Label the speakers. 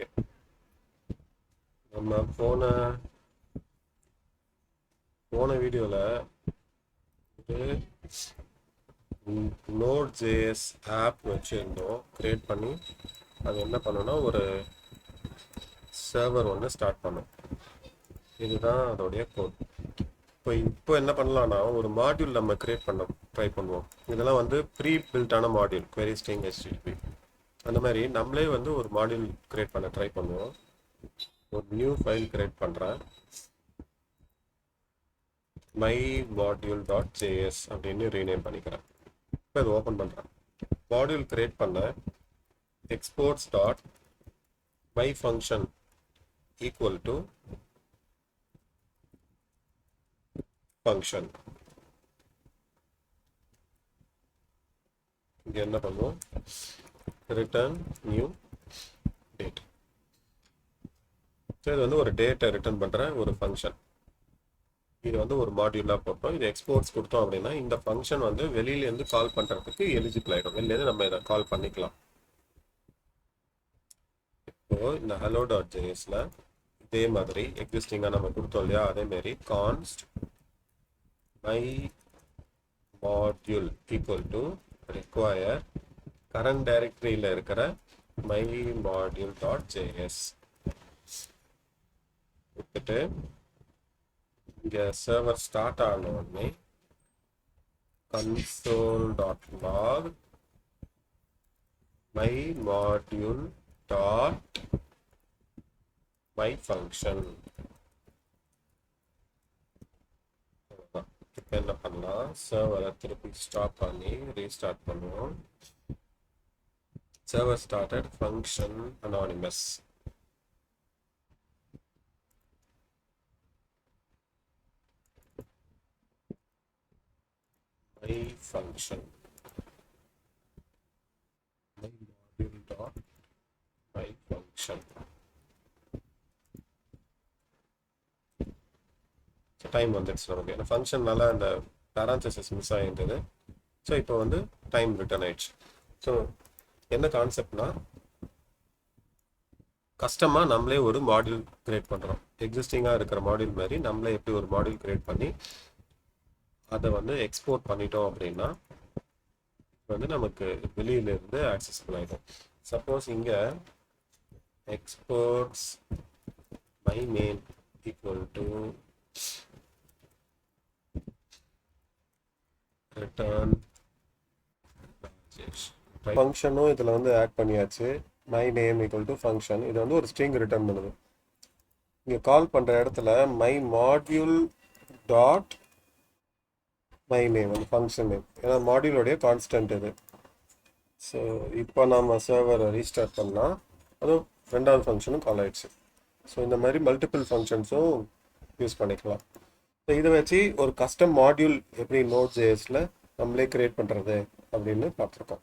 Speaker 1: Okay, நம்ம போன வீடியோவில் ஒரு Node.js ஆப் வச்சுருந்தோம், க்ரியேட் பண்ணி அது என்ன பண்ணோன்னா ஒரு சர்வர் ஒன்று ஸ்டார்ட் பண்ணோம். இதுதான் அதோடைய கோட். இப்போ என்ன பண்ணலாம்னா ஒரு மாடியூல் நம்ம க்ரியேட் பண்ண ட்ரை பண்ணுவோம். இதெல்லாம் வந்து ப்ரீ பில்ட்டான மாடியூல், query string HTTP. அந்த மாதிரி நம்மளே வந்து ஒரு மாடியூல் க்ரியேட் பண்ண ட்ரை பண்ணுவோம். ஒரு நியூ ஃபைல் க்ரியேட் பண்ணுறேன், mymodule.js அப்படின்னு ரீநேம் பண்ணிக்கிறேன். இப்போ இது ஓப்பன் பண்ணுறேன். மாடியூல் க்ரியேட் பண்ண exports dot my function equal to function. இங்கே என்ன பண்ணுவோம், ரிட்டர்ன் நியூ டேட். இது வந்து ஒரு டேட்டை ரிட்டர்ன் பண்ணுற ஒரு ஃபங்க்ஷன். இது வந்து ஒரு மாடியூலாக போட்டோம். இது எக்ஸ்போர்ட்ஸ் கொடுத்தோம் அப்படின்னா இந்த ஃபங்க்ஷன் வந்து வெளியிலேருந்து கால் பண்ணுறதுக்கு எலிஜிபிள் ஆகிடும். வெளியிலேருந்து நம்ம இதை கால் பண்ணிக்கலாம். இப்போ இந்த hello.jsல இதே மாதிரி எக்ஸிஸ்டிங்காக நம்ம கொடுத்தோம் இல்லையா, அதேமாரி கான்ஸ்ட் my module equal to require current directoryல இருக்கிற mymodule.js கொடுத்துட்டு இங்கே சர்வர் ஸ்டார்ட் ஆன உடனே console.log mymodule.myfunction. இப்போ என்ன பண்ணலாம், சர்வரை திருப்பி ஸ்டாப் பண்ணி ரீஸ்டார்ட் பண்ணுவோம். Server started function anonymous. my function mymodule.myfunction. Time வந்துடுச்சு நமக்கு, ஏன்னா ஃபங்க்ஷன்னால அந்த பேரான்தசிஸ் மிஸ் ஆகிருந்தது. ஸோ இப்போ வந்து டைம் ரிட்டர்ன் ஆயிடுச்சு. ஸோ என்ன கான்செப்ட்னா, கஸ்டமாக நம்மளே ஒரு மாடியூல் கிரியேட் பண்ணுறோம். எக்ஸிஸ்டிங்காக இருக்கிற மாடியூல் மாதிரி நம்மளே எப்படி ஒரு மாடியூல் கிரியேட் பண்ணி அதை வந்து எக்ஸ்போர்ட் பண்ணிட்டோம் அப்படின்னா வந்து நமக்கு வெளியிலேருந்து ஆக்சஸபிள் ஆகிடும். சப்போஸ் இங்கே exports my name equal to return ஃபங்க்ஷனும் இதில் வந்து ஆட் பண்ணியாச்சு. my name equal to function, இது வந்து ஒரு ஸ்ட்ரிங் ரிட்டர்ன் பண்ணுது. இங்கே கால் பண்ணுற இடத்துல my module dot my name அந்த ஃபங்க்ஷன் நேம், ஏன்னா மாடியூலோடைய கான்ஸ்டன்ட் இது. ஸோ இப்போ நம்ம சர்வரை ரீஸ்டார்ட் பண்ணால் அதுவும் ரெண்டாவது ஃபங்க்ஷனும் கால் ஆயிடுச்சு. ஸோ இந்த மாதிரி மல்டிபிள் ஃபங்க்ஷன்ஸும் யூஸ் பண்ணிக்கலாம். ஸோ இதை வச்சு ஒரு கஸ்டம் மாடியூல் எப்படி Node.jsல நம்மளே கிரியேட் பண்ணுறது அப்படின்னு பார்த்துருக்கோம்.